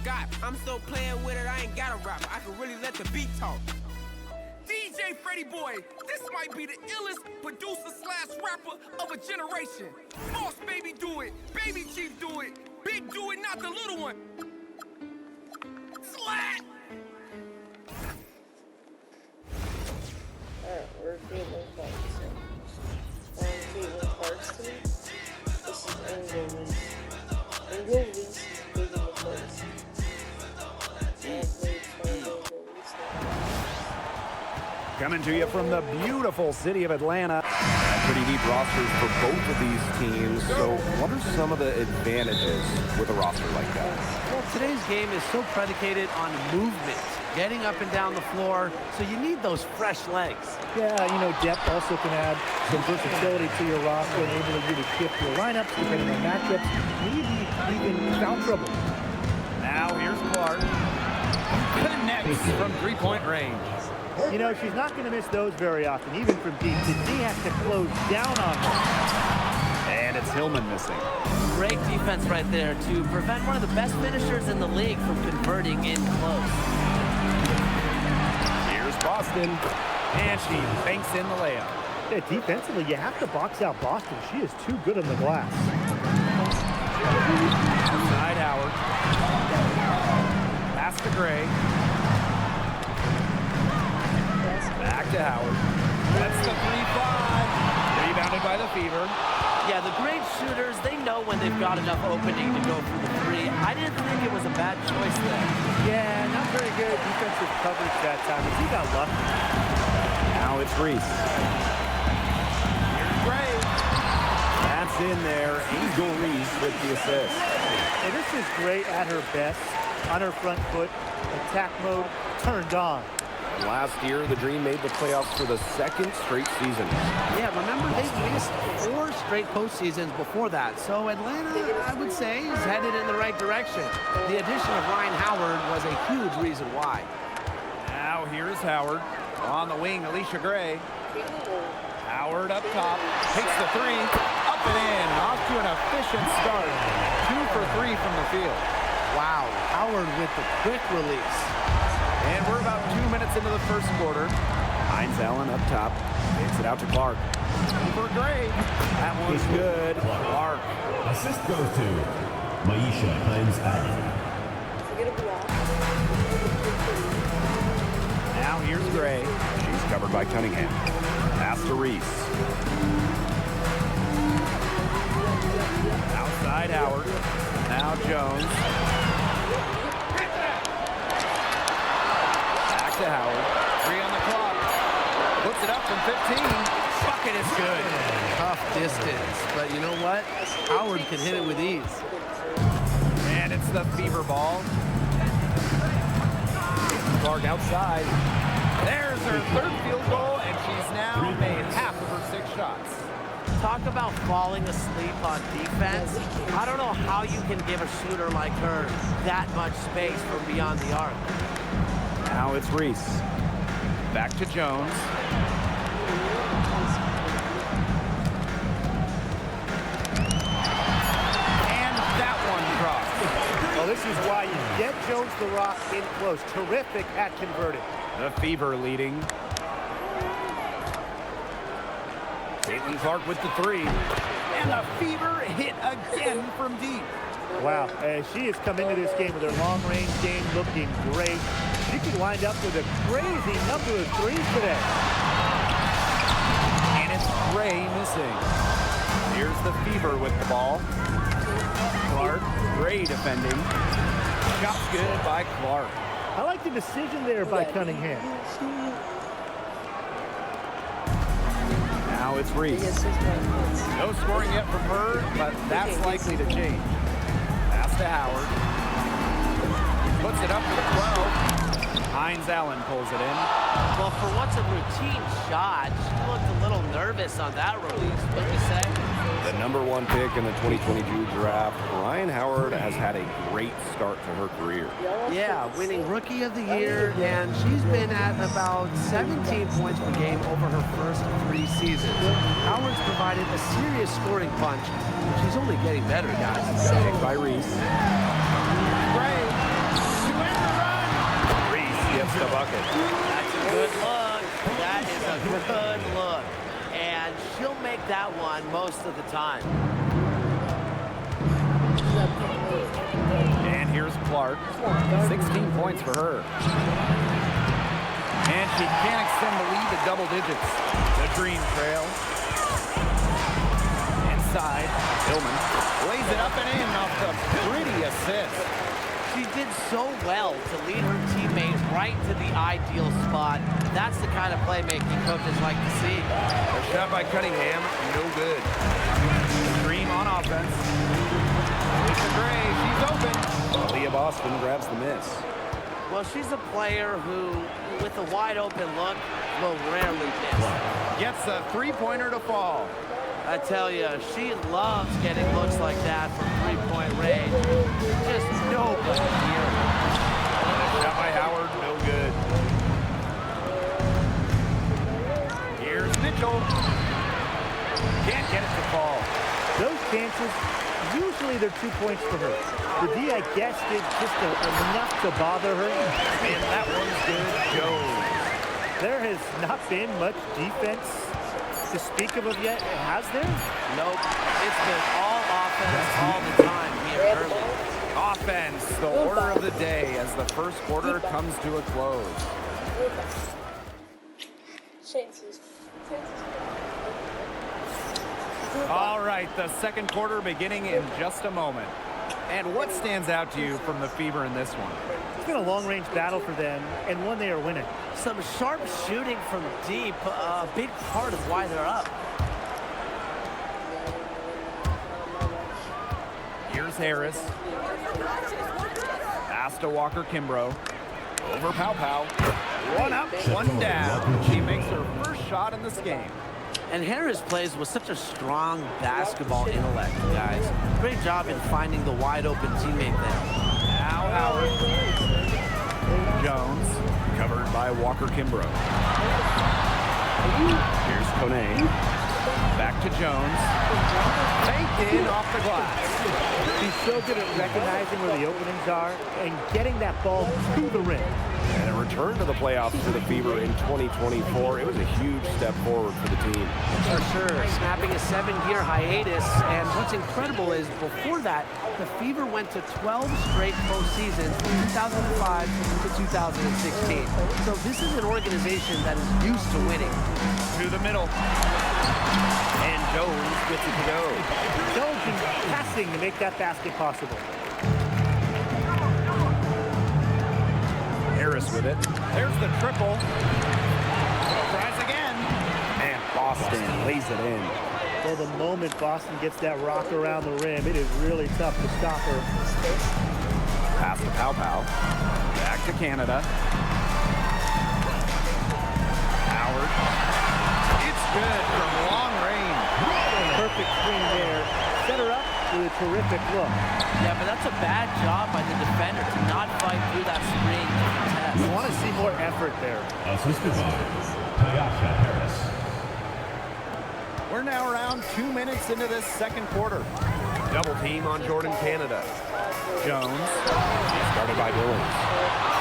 forgot. I'm still playing with it, I ain't got a rap. I can really let the beat talk. DJ Freddie Boy, this might be the illest producer / rapper of a generation. Boss Baby do it, Baby Chief do it, Big do it, not the little one. Slat! Alright, we're Caitlin Clarkson. I'm Caitlin Clarkson. This is Angel Reese. Angel Reese is big in the place. Coming to you from the beautiful city of Atlanta. Pretty deep rosters for both of these teams. So what are some of the advantages with a roster like that? Well, today's game is so predicated on movement, getting up and down the floor, so you need those fresh legs. Yeah, you know, depth also can add some versatility to your roster, enabling you to shift your lineups depending on matchups, maybe even foul trouble. Now here's Clark. Connects from three-point range. You know, she's not going to miss those very often, even from deep. D has to close down on her. And it's Hillman missing. Great defense right there to prevent one of the best finishers in the league from converting in close. Here's Boston. And she banks in the layup. Yeah, defensively, you have to box out Boston. She is too good on the glass. Outside Howard. Pass to Gray. Back to Howard. That's the 3-5. Rebounded by the Fever. Yeah, the great shooters, they know when they've got enough opening to go through the three. I didn't think it was a bad choice there. Yeah, not very good defensive coverage that time, but he got lucky. Now it's Reese. Here's Gray. That's in there. Angel Reese with the assist. And this is great at her best. On her front foot, attack mode turned on. Last year, the Dream made the playoffs for the second straight season. Yeah, remember, they've missed 4 straight postseasons before that. So Atlanta, I would say, is headed in the right direction. The addition of Ryan Howard was a huge reason why. Now here's Howard. On the wing, Alicia Gray. Howard up top. Takes the 3. Up and in. Off to an efficient start. 2 for 3 from the field. Wow, Howard with the quick release. And we're about 2 minutes into the first quarter. Hines Allen up top. Takes it out to Clark. For Gray. That one's good. Clark. Assist goes to Maisha Hines Allen. Now here's Gray. She's covered by Cunningham. Pass to Reese. Outside Howard. Now Jones. To Howard. 3 on the clock. Puts it up from 15. Bucket is good. Tough distance, but you know what? Howard can hit it with ease. And it's the Fever ball. Clark outside. There's her 3rd field goal, and she's now made half of her 6 shots. Talk about falling asleep on defense. I don't know how you can give a shooter like her that much space from beyond the arc. Now it's Reese. Back to Jones. And that one drops. Well, this is why you get Jones the Rock in close. Terrific at converting. The Fever leading. Caitlin Clark with the 3. And the Fever hit again from deep. Wow, she has come into this game with her long-range game looking great. She could wind up with a crazy number of 3s today. And it's Gray missing. Here's the Fever with the ball. Clark, Gray defending. Shot's good by Clark. I like the decision there by Cunningham. Now it's Reese. No scoring yet from her, but that's likely to change. Pass to Howard. Puts it up for 12. Hines Allen pulls it in. Well, for what's a routine shot, she looked a little nervous on that release, wouldn't you say? The #1 pick in the 2022 draft, Ryan Howard has had a great start to her career. Yeah, winning Rookie of the Year, and she's been at about 17 points per game over her first 3 seasons. Howard's provided a serious scoring punch. She's only getting better, guys. Picked by Reese. Gray. she'll make that one most of the time. And here's Clark. 16 points for her. And she can't extend the lead to double digits. The Dream Trail. Inside, Hillman lays it up and in off the pretty assist. She did so well to lead her teammate right to the ideal spot. That's the kind of playmaking coaches like to see. A shot by Cunningham, no good. Dream on offense. Alicia Gray, she's open. Leah Boston grabs the miss. Well, she's a player who, with a wide open look, will rarely miss. Gets a three-pointer to fall. I tell you, she loves getting looks like that from three-point range. Just nobody here. Shot by Howard, no good. Here's Mitchell. Can't get it to fall. Those chances, usually they're 2 points for her. The D, I guess, did just enough to bother her. And that one's good. Jones. There has not been much defense to speak of yet, has there? Nope. It's been all offense all the time here early. Offense, the order of the day as the first quarter comes to a close. Chances. All right, the second quarter beginning in just a moment. And what stands out to you from the Fever in this one? It's been a long-range battle for them, and one they are winning. Some sharp shooting from deep, a big part of why they're up. Here's Harris. Pass to Walker Kimbrough. Over Pow Pow. One up, one down. She makes her first shot in this game. And Harris plays with such a strong basketball intellect, guys. Great job in finding the wide open teammate there. Now Howard. Jones, covered by Walker Kimbrough. Here's Kone. Back to Jones. Faked in off the glass. He's so good at recognizing where the openings are and getting that ball to the rim. And a return to the playoffs for the Fever in 2024. It was a huge step forward for the team. For sure, snapping a 7-year hiatus. And what's incredible is before that, the Fever went to 12 straight postseasons from 2005 to 2016. So this is an organization that is used to winning. To the middle. And Jones gets it to go. Intelligent passing to make that basket possible. Harris with it. There's the triple. Tries again. And Boston lays it in. Well, the moment Boston gets that rock around the rim, it is really tough to stop her. Pass to Pow Pow. Back to Canada. Howard. It's good from long range. Perfect screen there. Set her up with a terrific look. Yeah, but that's a bad job by the defender to not fight through that screen to contest. You want to see more effort there. Assisted by Tyasha Harris. We're now around 2 minutes into this second quarter. Double team on Jordan Canada. Jones. Started by Billings.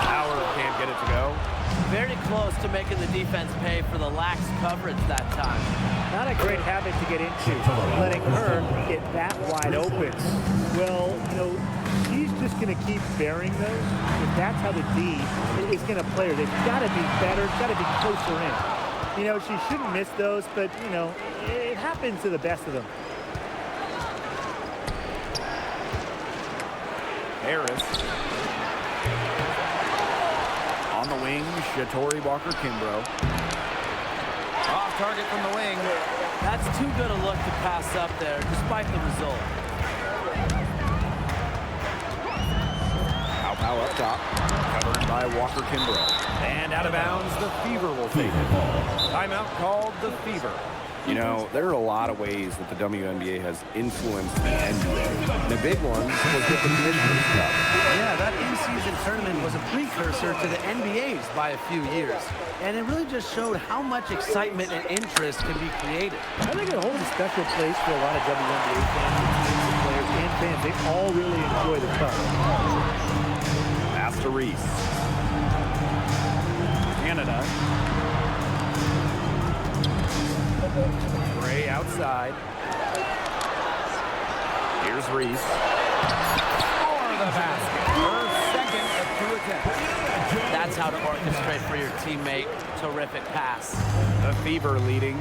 Howard can't get it to go. Very close to making the defense pay for the lax coverage that time. Not a great habit to get into, letting her get that wide open. Well, you know, she's just going to keep bearing those. If that's how the D is going to play her, they've got to be better, got to be closer in. You know, she shouldn't miss those, but, you know, it happens to the best of them. Harris. On the wing, Shatori Walker Kimbrough. Off target from the wing. That's too good a look to pass up there, despite the result. Pow Pow up top. Covered by Walker Kimbrough. And out of bounds, the Fever will take it. Timeout called the Fever. You know, there are a lot of ways that the WNBA has influenced the NBA. And the big one was with the Commissioner's Cup. Yeah, that in-season tournament was a precursor to the NBA's by a few years. And it really just showed how much excitement and interest can be created. I think it holds a special place for a lot of WNBA fans, players, and fans. They all really enjoy the cup. Pass to Reese. Canada. Gray Gray outside. Here's Reese. For the basket. Her second of 2 attempts. That's how to orchestrate for your teammate. Terrific pass. The Fever leading.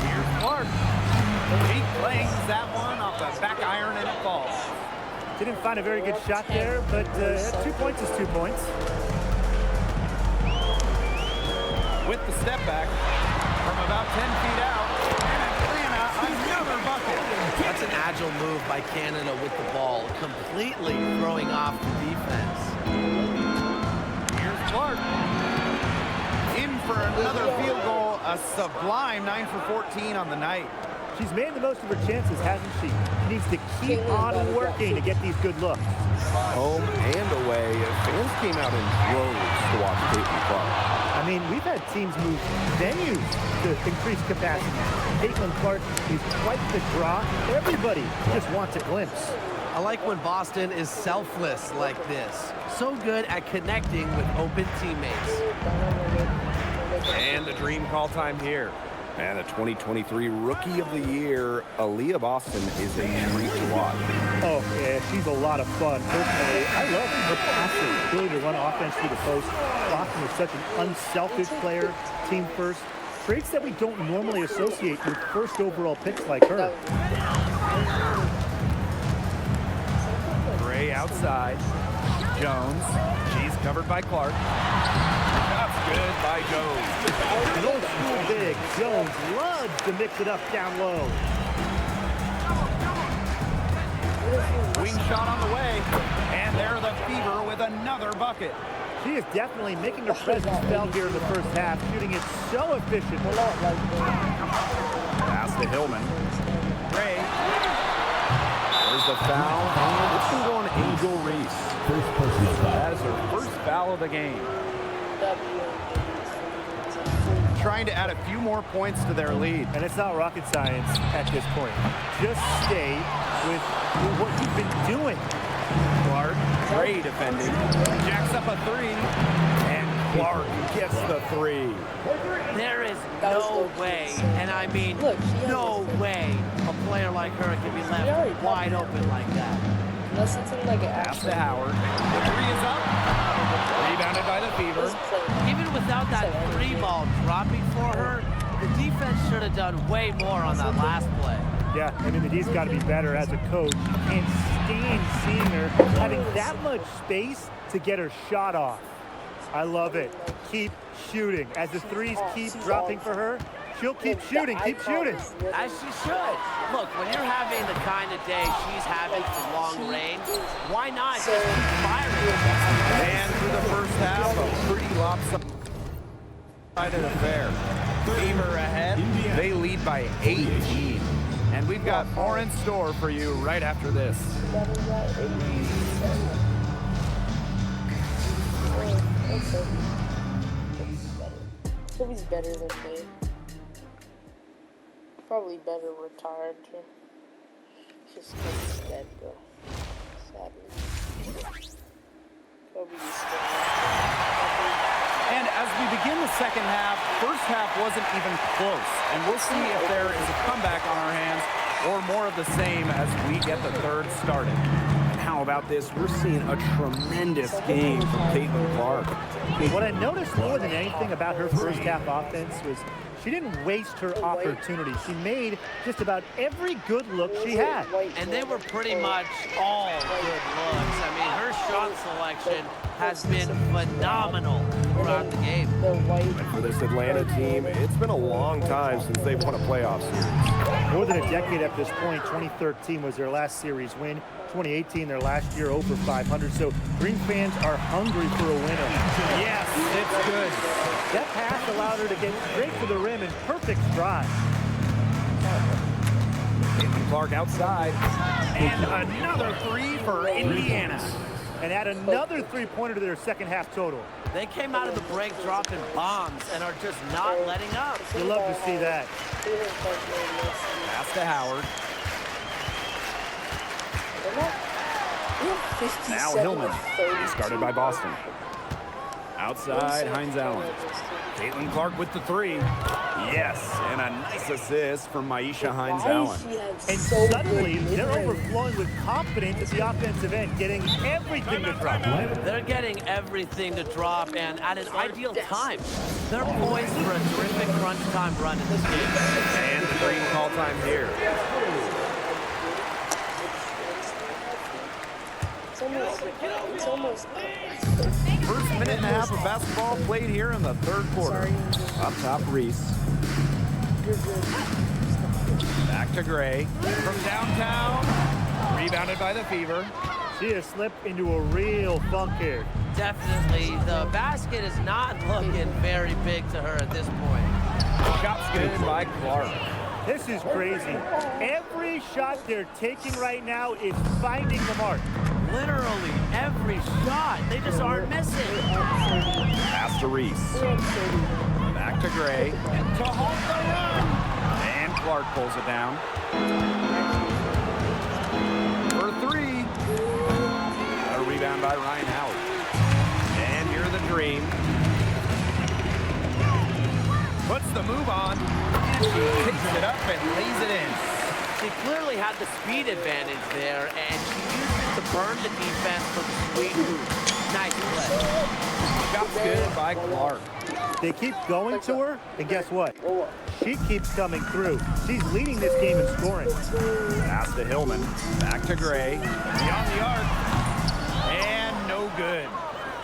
Here's Clark. He clangs that one off the back iron and it falls. Didn't find a very good shot there, but 2 points is 2 points. With the step back from about 10 feet out, and Atlanta another bucket. That's an agile move by Canada with the ball, completely throwing off the defense. Here's Clark. In for another field goal, a sublime 9 for 14 on the night. She's made the most of her chances, hasn't she? She needs to keep on working to get these good looks. Home and away, fans came out in droves to watch Caitlin Clark. I mean, we've had teams move venues to increase capacity. Caitlin Clark is quite the draw. Everybody just wants a glimpse. I like when Boston is selfless like this. So good at connecting with open teammates. And the dream call time here. And the 2023 Rookie of the Year, Aaliyah Boston, is a treat to watch. Oh, yeah, she's a lot of fun. Personally, I love her passing, ability to run offense through the post. Boston is such an unselfish player, team first. Traits that we don't normally associate with first overall picks like her. Gray outside. Jones. She's covered by Clark. That's good by Jones. An old school big. Jones loves to mix it up down low. Wing shot on the way. And there the Fever with another bucket. She is definitely making her presence felt here in the first half, shooting it so efficiently. Pass to Hillman. Gray. There's the foul. And it's going to go on Angel Reese. First personal foul. That is her first foul of the game. Trying to add a few more points to their lead. And it's not rocket science at this point. Just stay with what you've been doing. Clark, Gray defending. Jacks up a three. And Clark gets the three. There is no way, and I mean no way, a player like her can be left wide open like that. Unless it's in like an Pass actual to Howard. The three is up. Rebounded by the Fever. Even without that three ball dropping for her, the defense should have done way more on that last play. Yeah, I mean, the D's got to be better as a coach. You can't stand seeing her having that much space to get her shot off. I love it. Keep shooting. As the threes keep dropping for her, she'll keep shooting, keep shooting. As she should. Look, when you're having the kind of day she's having from long range, why not just keep firing? And through the first half, a pretty lopsided affair. Fever ahead. They lead by 18. And we've got more in store for you right after this. Toby's better than me. Probably better retired too. Just Kobe's dead, bro. Sadly. Kobe's dead. And as we begin the second half, first half wasn't even close. And we'll see if there is a comeback on our hands or more of the same as we get the third started. And how about this? We're seeing a tremendous game from Caitlin Clark. What I noticed more than anything about her first half offense was she didn't waste her opportunity. She made just about every good look she had. And they were pretty much all good looks. I mean, her shot selection has been phenomenal throughout the game. And for this Atlanta team, it's been a long time since they've won a playoff series. More than a decade at this point. 2013 was their last series win. 2018, their last year over 500. So Green fans are hungry for a winner. Yes, it's good. That pass allowed her to get straight to the rim in perfect stride. Caitlin Clark outside. And another three for Indiana. And add another three-pointer to their second half total. They came out of the break dropping bombs and are just not letting up. You love to see that. Pass to Howard. Now Hillman. Started by Boston. Outside, Hines Allen. Caitlin Clark with the three. Yes, and a nice assist from Maisha Hines Allen. And suddenly, they're overflowing with confidence at the offensive end, getting everything to drop. They're getting everything to drop, and at an ideal time. They're poised for a terrific crunch time run in this game. And the green call time here. It's almost. First minute and a half of basketball played here in the third quarter. Up top, Reese. Back to Gray. From downtown. Rebounded by the Fever. She has slipped into a real funk here. Definitely, the basket is not looking very big to her at this point. Shot's good by Clark. This is crazy. Every shot they're taking right now is finding the mark. Literally every shot. They just aren't missing. Pass to Reese. Back to Gray. To halt the run. And Clark pulls it down. For three. A rebound by Ryan Howard. And here the Dream. Puts the move on. And she picks it up and lays it in. She clearly had the speed advantage there, and she used it to burn the defense for the sweet move. Nice play. Shot's good by Clark. They keep going to her, and guess what? She keeps coming through. She's leading this game in scoring. Pass to Hillman. Back to Gray. Beyond the arc. And no good.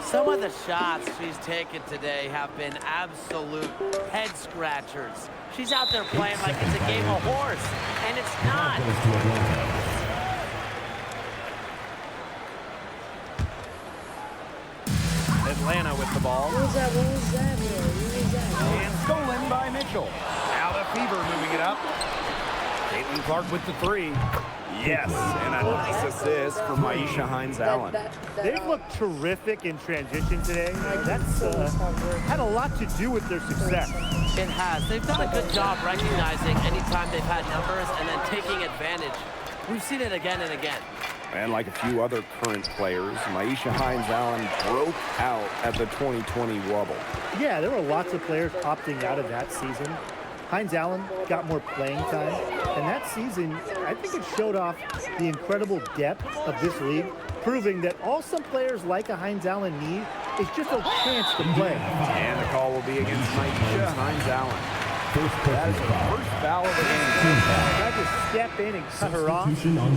Some of the shots she's taken today have been absolute head scratchers. She's out there playing like it's a game of horse, and it's not. Atlanta with the ball. What was that? And stolen by Mitchell. Now the Fever moving it up. Caitlin Clark with the three. Yes, and a nice assist from Maisha Hines Allen. They've looked terrific in transition today. That's had a lot to do with their success. It has. They've done a good job recognizing anytime they've had numbers and then taking advantage. We've seen it again and again. And like a few other current players, Maisha Hines Allen broke out at the 2020 Wubble. Yeah, there were lots of players opting out of that season. Hines Allen got more playing time, and that season, I think it showed off the incredible depth of this league, proving that all some players like a Hines Allen need is just a chance to play. And the call will be against Maisha Hines Allen. That is the first foul of the game. Tried to step in and cut her off,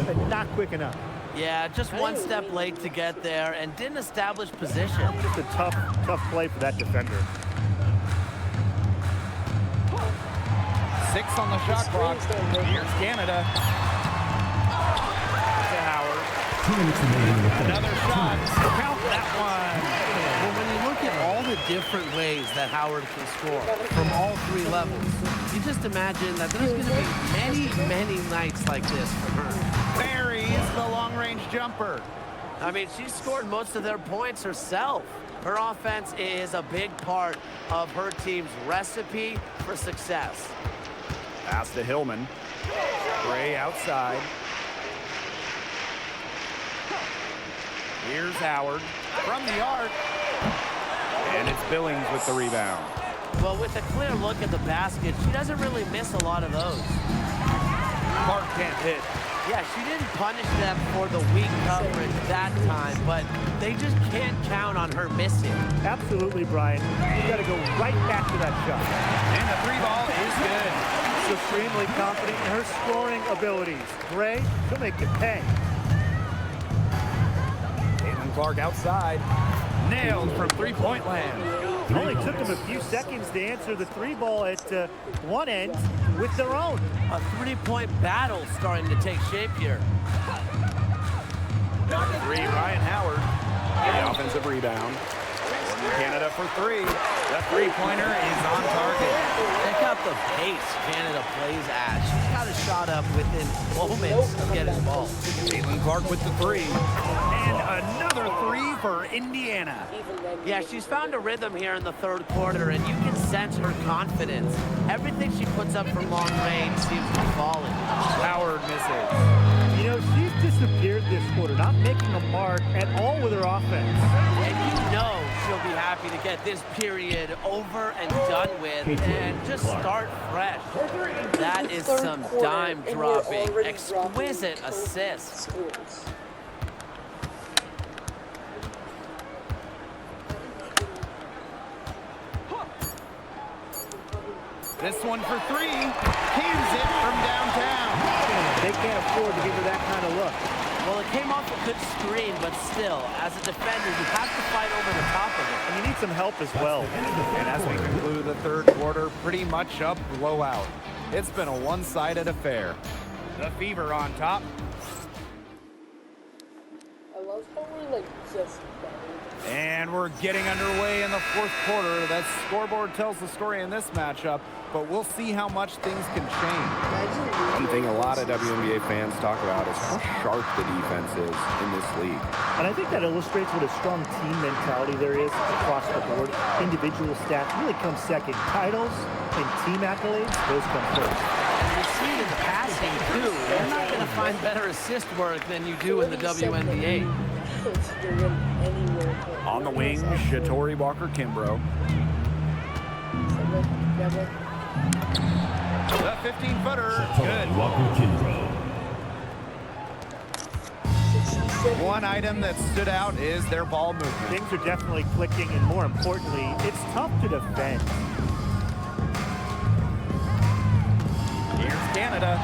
but not quick enough. Yeah, just one step late to get there and didn't establish position. Just a tough play for that defender. 6 on the shot clock. Here's Canada. To Howard. Another shot. Count that one. Well, when you look at all the different ways that Howard can score from all three levels, you just imagine that there's going to be many, many nights like this for her. Buries the long-range jumper. I mean, she scored most of their points herself. Her offense is a big part of her team's recipe for success. Pass to Hillman. Gray outside. Here's Howard from the arc. And it's Billings with the rebound. Well, with a clear look at the basket, she doesn't really miss a lot of those. Clark can't hit. Yeah, she didn't punish them for the weak coverage that time, but they just can't count on her missing. Absolutely, Brian. You got to go right back to that shot. And the three ball is good. Supremely confident in her scoring abilities. Gray, she'll make it pay. Caitlin Clark outside. Nailed from three-point land. It only took them a few seconds to answer the three ball at one end with their own. A three-point battle starting to take shape here. Number 3, Ryan Howard. The offensive rebound. Canada for 3. The three-pointer is on target. Check out the pace Canada plays at. She's got a shot up within moments of getting the ball. Caitlin Clark with the 3. And another 3 for Indiana. Yeah, she's found a rhythm here in the third quarter, and you can sense her confidence. Everything she puts up from long range seems to be falling. Howard misses. You know, she's disappeared this quarter, not making a mark at all with her offense. And you know she'll be happy to get this period over and done with and just start fresh. That is some dime dropping, exquisite assist. This one for three. Cans it from downtown. They can't afford to give her that kind of look. Well, it came off a good screen, but still, as a defender, you have to fight over the top of it. And you need some help as well. And as we conclude the third quarter, pretty much a blowout. It's been a one-sided affair. The Fever on top. I love how we're like just And we're getting underway in the fourth quarter. That scoreboard tells the story in this matchup, but we'll see how much things can change. One thing a lot of WNBA fans talk about is how sharp the defense is in this league. And I think that illustrates what a strong team mentality there is across the board. Individual stats really come second. Titles and team accolades, those come first. You see in the passing, too. You're not going to find better assist work than you do in the WNBA. On the wing, Shatori Walker-Kimbrough. The 15-footer, good. Walker-Kimbrough. One item that stood out is their ball movement. Things are definitely clicking, and more importantly, it's tough to defend. Here's Canada.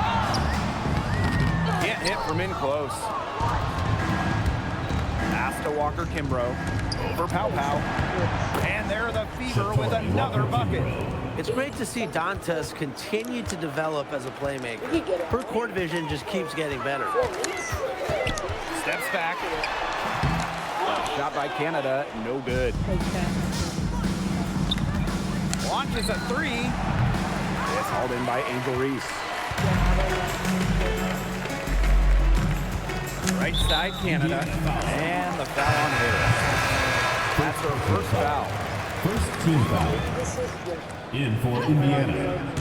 Can't hit from in close. Pass to Walker-Kimbrough. Over Pow Pow. And there the Fever with another bucket. It's great to see Dantas continue to develop as a playmaker. Her court vision just keeps getting better. Steps back. Shot by Canada, no good. Launches a three. It's hauled in by Angel Reese. Right side Canada, and the foul on Harris. That's her first foul. First team foul. In for Indiana.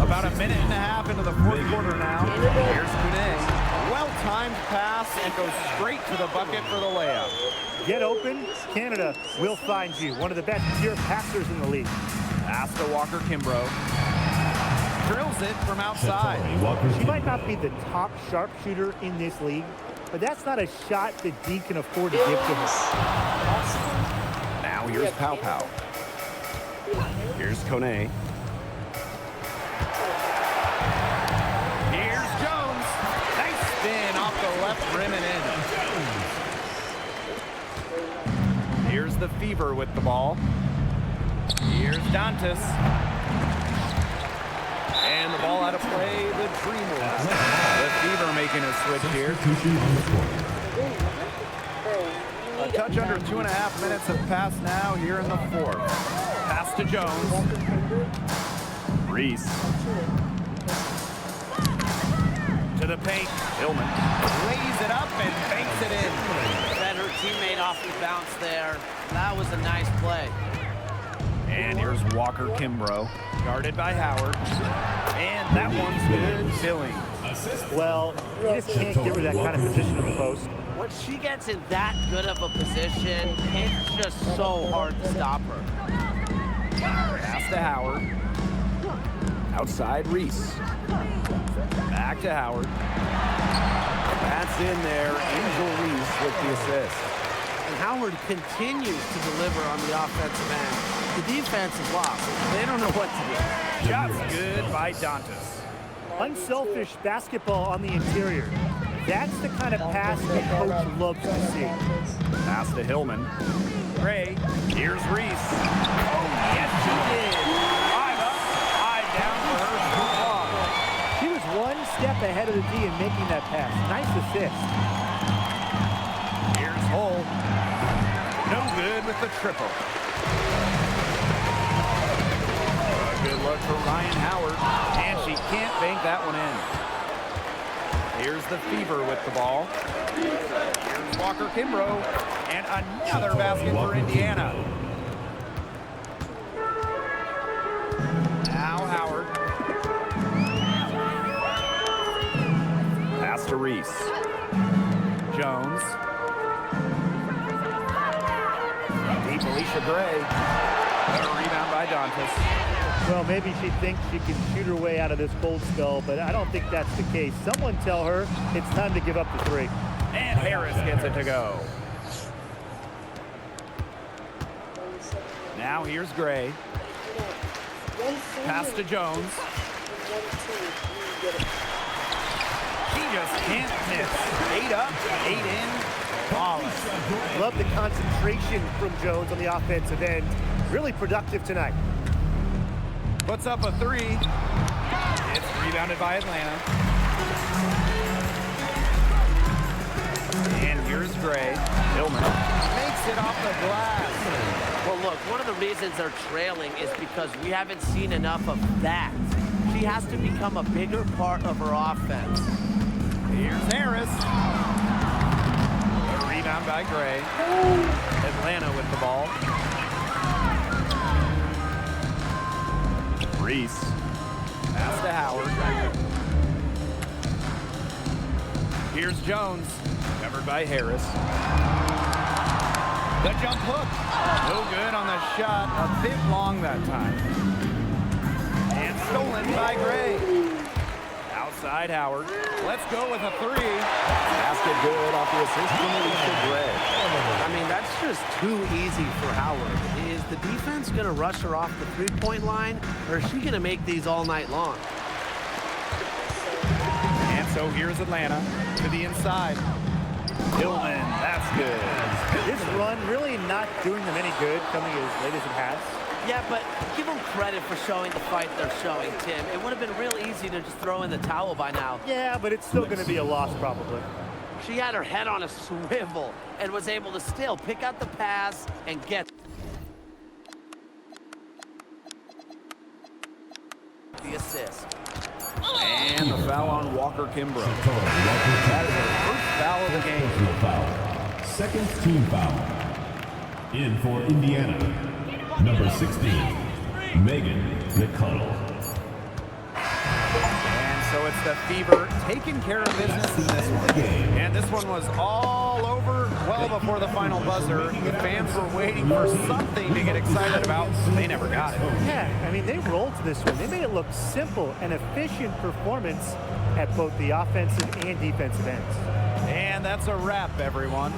About a minute and a half into the fourth quarter now. Here's Kune. Well-timed pass and goes straight to the bucket for the layup. Get open, Canada will find you. One of the best pure passers in the league. Pass to Walker-Kimbrough. Drills it from outside. She might not be the top sharpshooter in this league, but that's not a shot that D can afford to give to her. Now here's Pow Pow. Here's Kone. Here's Jones. Nice spin off the left rim and in. Here's the Fever with the ball. Here's Dantas. And the ball out of play, the Dreamers. The Fever making a switch here. A touch under 2.5 minutes have passed now here in the fourth. Pass to Jones. Reese. To the paint. Hillman lays it up and banks it in. Fed her teammate off the bounce there. That was a nice play. And here's Walker-Kimbrough, guarded by Howard. And that one's good filling. Well, you just can't give her that kind of position in the post. When she gets in that good of a position, it's just so hard to stop her. Pass to Howard. Outside Reese. Back to Howard. That's in there. Angel Reese with the assist. And Howard continues to deliver on the offensive end. The defense is lost. They don't know what to do. Shots good by Dantas. Unselfish basketball on the interior. That's the kind of pass the coach loves to see. Pass to Hillman. Gray. Here's Reese. Oh, yes, she did. 5 up, 5 down for her squad. She was one step ahead of the D in making that pass. Nice assist. Here's Hull. No good with the triple. A good look for Ryan Howard. And she can't bank that one in. Here's the Fever with the ball. Here's Walker-Kimbrough. And another basket for Indiana. Now Howard. Pass to Reese. Jones. Alicia Gray. Better rebound by Dantas. Well, maybe she thinks she can shoot her way out of this cold spell, but I don't think that's the case. Someone tell her it's time to give up the three. And Harris gets it to go. Now here's Gray. Pass to Jones. He just can't miss. 8 up, 8 in. Flawless. Love the concentration from Jones on the offensive end. Really productive tonight. Puts up a 3. It's rebounded by Atlanta. And here's Gray. Hillman makes it off the glass. Well, look, one of the reasons they're trailing is because we haven't seen enough of that. She has to become a bigger part of her offense. Here's Harris. A rebound by Gray. Atlanta with the ball. Reese. Pass to Howard. Here's Jones. Covered by Harris. The jump hook. No good on the shot. A bit long that time. And stolen by Gray. Outside Howard. Let's go with a 3. Basket good off the assist from Alicia Gray. I mean, that's just too easy for Howard. Is the defense going to rush her off the three-point line, or is she going to make these all night long? And so here's Atlanta to the inside. Hillman, that's good. This run really not doing them any good, coming as late as it has. Yeah, but give them credit for showing the fight they're showing, Tim. It would have been real easy to just throw in the towel by now. Yeah, but it's still going to be a loss probably. She had her head on a swivel and was able to still pick out the pass and get the assist. And the foul on Walker Kimbrough. That is her first foul of the game. Foul. Second team foul. In for Indiana, number 16, Megan McConnell. And so it's the Fever taking care of business in this one. And this one was all over well before the final buzzer. The fans were waiting for something to get excited about. They never got it. Yeah, I mean, they rolled this one. They made it look simple and efficient performance at both the offensive and defensive ends. And that's a wrap, everyone.